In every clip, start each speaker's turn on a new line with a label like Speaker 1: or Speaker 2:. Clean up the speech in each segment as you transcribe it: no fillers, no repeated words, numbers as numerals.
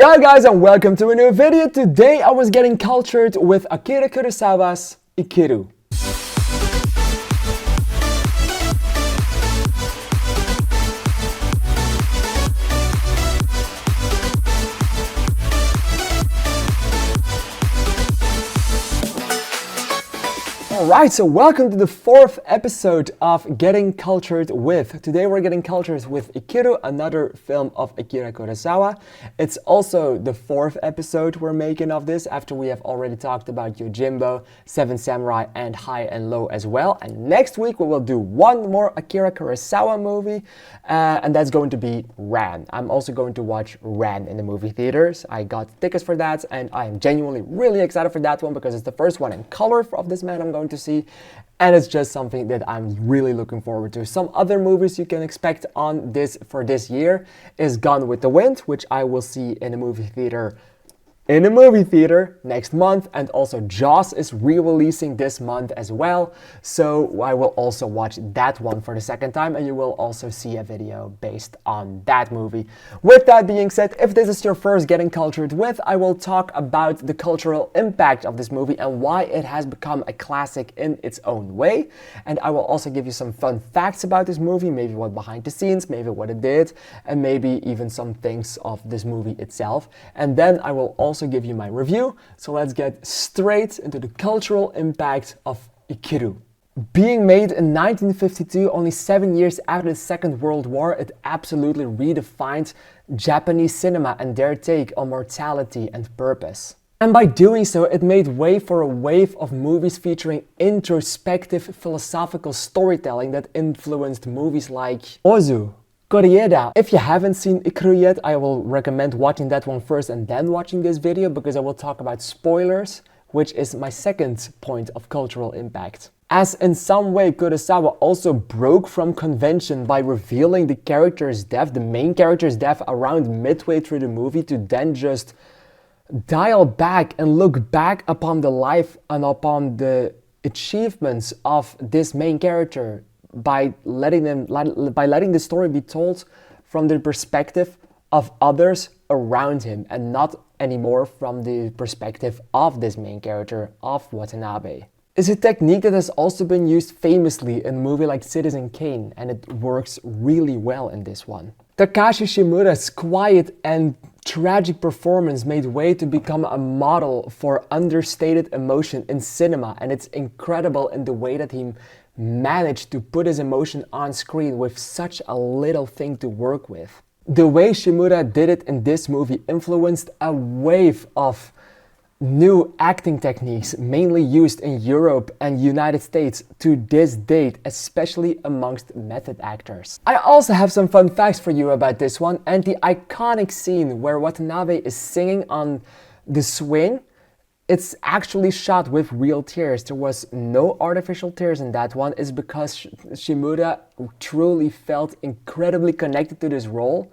Speaker 1: Hi guys and welcome to a new video. Today I was getting cultured with Akira Kurosawa's Ikiru. Alright, so welcome to the fourth episode of Getting Cultured With. Today we're getting cultured with Ikiru, another film of Akira Kurosawa. It's also the fourth episode we're making of this after we have already talked about Yojimbo, Seven Samurai and High and Low as well. And next week we will do one more Akira Kurosawa movie and that's going to be Ran. I'm also going to watch Ran in the movie theaters. I got tickets for that and I am genuinely really excited for that one because it's the first one in color of this man I'm going to see, and it's just something that I'm really looking forward to. Some other movies you can expect on this for this year is Gone with the Wind, which I will see in a movie theater next month, and also Jaws is re-releasing this month as well, so I will also watch that one for the second time, and you will also see a video based on that movie. With that being said, if this is your first Getting Cultured With, I will talk about the cultural impact of this movie and why it has become a classic in its own way, and I will also give you some fun facts about this movie, maybe what behind the scenes, maybe what it did, and maybe even some things of this movie itself, and then I will also give you my review. So let's get straight into the cultural impact of Ikiru. Being made in 1952, only 7 years after the Second World War, it absolutely redefined Japanese cinema and their take on mortality and purpose. And by doing so, it made way for a wave of movies featuring introspective philosophical storytelling that influenced movies like Ozu, Koreeda. If you haven't seen Ikiru yet, I will recommend watching that one first and then watching this video because I will talk about spoilers, which is my second point of cultural impact. As in some way, Kurosawa also broke from convention by revealing the character's death, the main character's death, around midway through the movie to then just dial back and look back upon the life and upon the achievements of this main character by letting the story be told from the perspective of others around him and not anymore from the perspective of this main character of Watanabe. It's a technique that has also been used famously in a movie like Citizen Kane, and it works really well in this one. Takashi Shimura's quiet and tragic performance made way to become a model for understated emotion in cinema, and it's incredible in the way that he managed to put his emotion on screen with such a little thing to work with. The way Shimura did it in this movie influenced a wave of new acting techniques mainly used in Europe and United States to this date, especially amongst method actors. I also have some fun facts for you about this one, and the iconic scene where Watanabe is singing on the swing. It's actually shot with real tears. There was no artificial tears in that one. It's because Shimura truly felt incredibly connected to this role.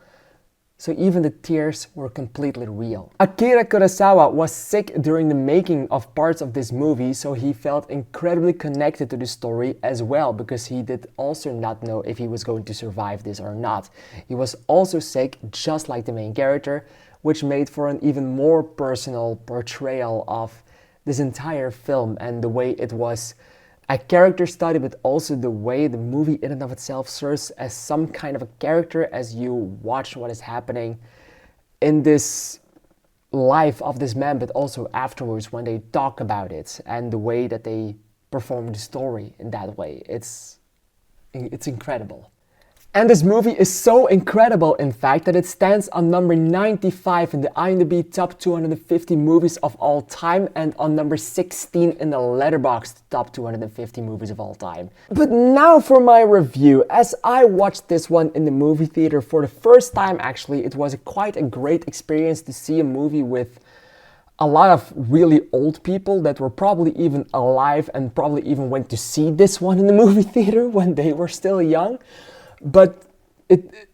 Speaker 1: So even the tears were completely real. Akira Kurosawa was sick during the making of parts of this movie, so he felt incredibly connected to the story as well, because he did also not know if he was going to survive this or not. He was also sick, just like the main character, which made for an even more personal portrayal of this entire film and the way it was a character study, but also the way the movie in and of itself serves as some kind of a character as you watch what is happening in this life of this man, but also afterwards when they talk about it and the way that they perform the story in that way. It's incredible. And this movie is so incredible, in fact, that it stands on number 95 in the IMDb Top 250 Movies of All Time and on number 16 in the Letterboxd Top 250 Movies of All Time. But now for my review. As I watched this one in the movie theater for the first time, actually, it was quite a great experience to see a movie with a lot of really old people that were probably even alive and probably even went to see this one in the movie theater when they were still young. But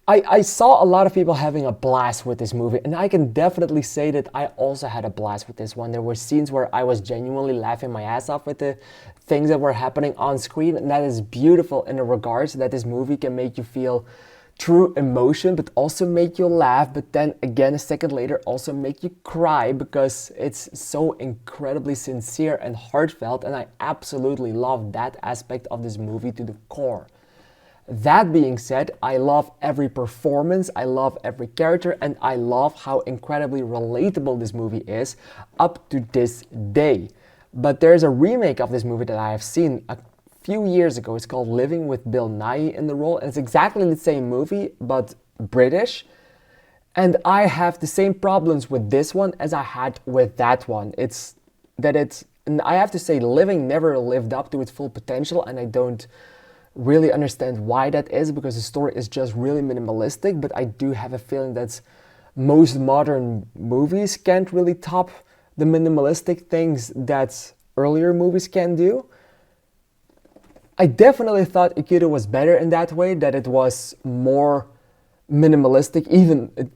Speaker 1: I saw a lot of people having a blast with this movie, and I can definitely say that I also had a blast with this one. There were scenes where I was genuinely laughing my ass off with the things that were happening on screen, and that is beautiful in the regards that this movie can make you feel true emotion, but also make you laugh, but then again a second later also make you cry because it's so incredibly sincere and heartfelt, and I absolutely love that aspect of this movie to the core. That being said, I love every performance, I love every character, and I love how incredibly relatable this movie is up to this day. But there's a remake of this movie that I have seen a few years ago. It's called Living with Bill Nighy in the role, and it's exactly the same movie, but British. And I have the same problems with this one as I had with that one. And I have to say, Living never lived up to its full potential, and I don't really understand why that is, because the story is just really minimalistic, but I do have a feeling that most modern movies can't really top the minimalistic things that earlier movies can do. I definitely thought Ikiru was better in that way, that it was more minimalistic.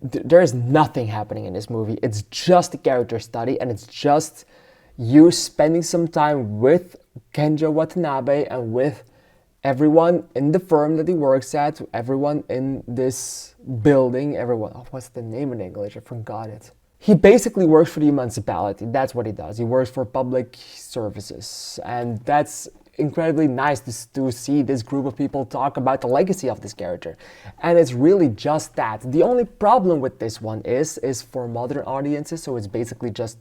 Speaker 1: There's nothing happening in this movie. It's just a character study, and it's just you spending some time with Kenjo Watanabe and with everyone in the firm that he works at, everyone in this building, what's the name in English? I forgot it. He basically works for the municipality. That's what he does. He works for public services. And that's incredibly nice to see this group of people talk about the legacy of this character. And it's really just that. The only problem with this one is for modern audiences, so it's basically just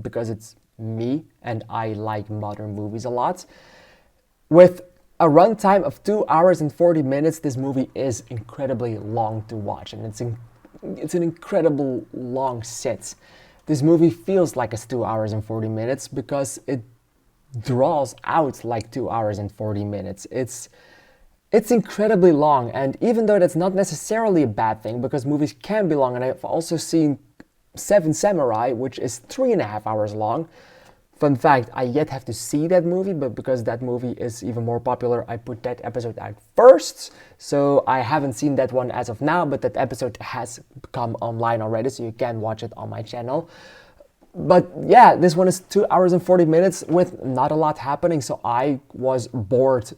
Speaker 1: because it's me and I like modern movies a lot. With a runtime of 2 hours and 40 minutes, this movie is incredibly long to watch, and it's an incredible long sit. This movie feels like it's 2 hours and 40 minutes because it draws out like 2 hours and 40 minutes. It's incredibly long, and even though that's not necessarily a bad thing, because movies can be long, and I've also seen Seven Samurai, which is 3.5 hours long. Fun fact, I yet have to see that movie, but because that movie is even more popular, I put that episode out first. So I haven't seen that one as of now, but that episode has come online already, so you can watch it on my channel. But yeah, this one is 2 hours and 40 minutes with not a lot happening, so I was bored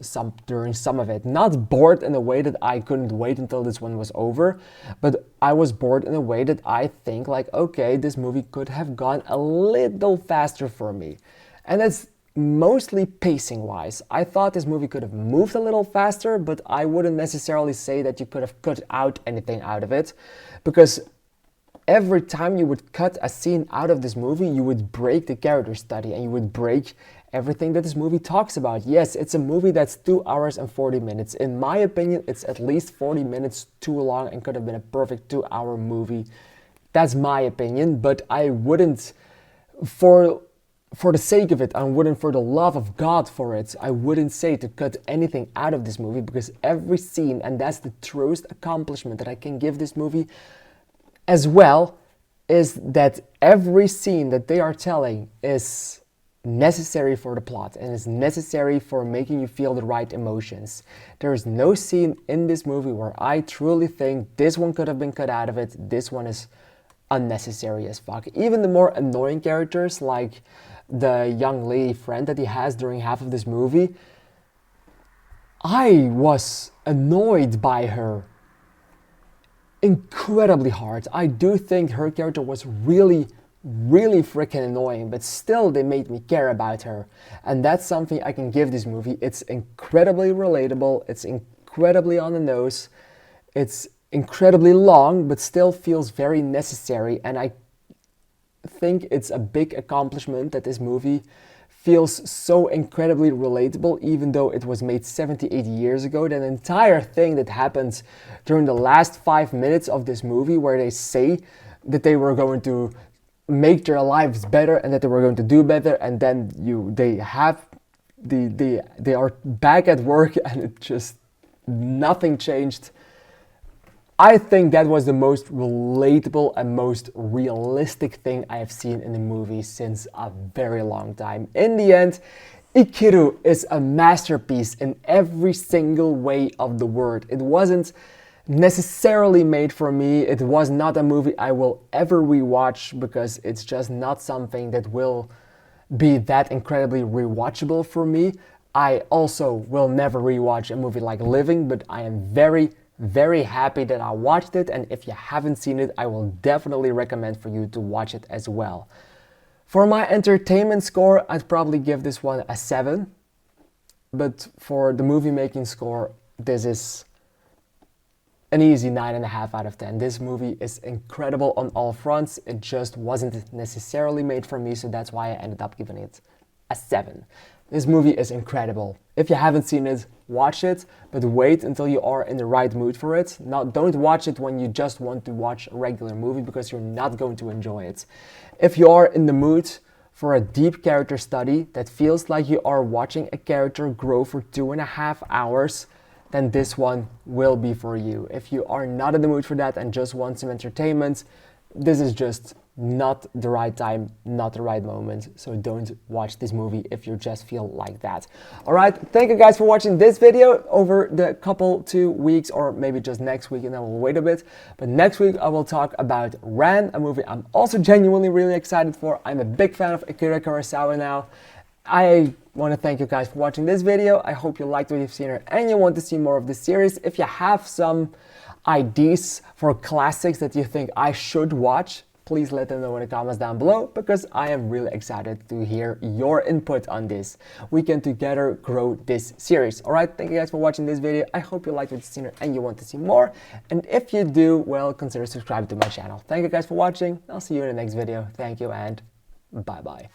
Speaker 1: during some of it. Not bored in a way that I couldn't wait until this one was over, but I was bored in a way that I think like, okay, this movie could have gone a little faster for me. And that's mostly pacing wise. I thought this movie could have moved a little faster, but I wouldn't necessarily say that you could have cut out anything out of it, because every time you would cut a scene out of this movie, you would break the character study and you would break everything that this movie talks about. Yes, it's a movie that's 2 hours and 40 minutes. In my opinion, it's at least 40 minutes too long and could have been a perfect 2-hour movie. That's my opinion, but I wouldn't, for the sake of it, I wouldn't, for the love of God for it, I wouldn't say to cut anything out of this movie, because every scene, and that's the truest accomplishment that I can give this movie, as well, is that every scene that they are telling is necessary for the plot and is necessary for making you feel the right emotions. There is no scene in this movie where I truly think this one could have been cut out of it, this one is unnecessary as fuck. Even the more annoying characters, like the young lady friend that he has during half of this movie, I was annoyed by her incredibly hard. I do think her character was really freaking annoying, but still they made me care about her. And that's something I can give this movie. It's incredibly relatable, it's incredibly on the nose, it's incredibly long, but still feels very necessary. And I think it's a big accomplishment that this movie feels so incredibly relatable, even though it was made 78 years ago. That entire thing that happens during the last 5 minutes of this movie, where they say that they were going to make their lives better and that they were going to do better, and then they are back at work and it just nothing changed. I think that was the most relatable and most realistic thing I have seen in a movie since a very long time. In the end, Ikiru is a masterpiece in every single way of the word. It wasn't necessarily made for me. It was not a movie I will ever rewatch, because it's just not something that will be that incredibly rewatchable for me. I also will never rewatch a movie like Living, but I am very very happy that I watched it, and if you haven't seen it, I will definitely recommend for you to watch it as well. For my entertainment score, I'd probably give this one a 7, but for the movie making score, this is an easy 9.5 out of 10. This movie is incredible on all fronts. It just wasn't necessarily made for me, so that's why I ended up giving it a 7. This movie is incredible. If you haven't seen it, watch it, but wait until you are in the right mood for it. Now, don't watch it when you just want to watch a regular movie, because you're not going to enjoy it. If you are in the mood for a deep character study that feels like you are watching a character grow for 2.5 hours, then this one will be for you. If you are not in the mood for that and just want some entertainment, this is just not the right time, not the right moment. So don't watch this movie if you just feel like that. All right, thank you guys for watching this video over the couple 2 weeks, or maybe just next week, and then we'll wait a bit. But next week I will talk about Ran, a movie I'm also genuinely really excited for. I'm a big fan of Akira Kurosawa now. I want to thank you guys for watching this video. I hope you liked what you've seen here and you want to see more of this series. If you have some ideas for classics that you think I should watch, please let them know in the comments down below, because I am really excited to hear your input on this. We can together grow this series. All right, thank you guys for watching this video. I hope you liked what you've seen here and you want to see more. And if you do, well, consider subscribing to my channel. Thank you guys for watching. I'll see you in the next video. Thank you and bye-bye.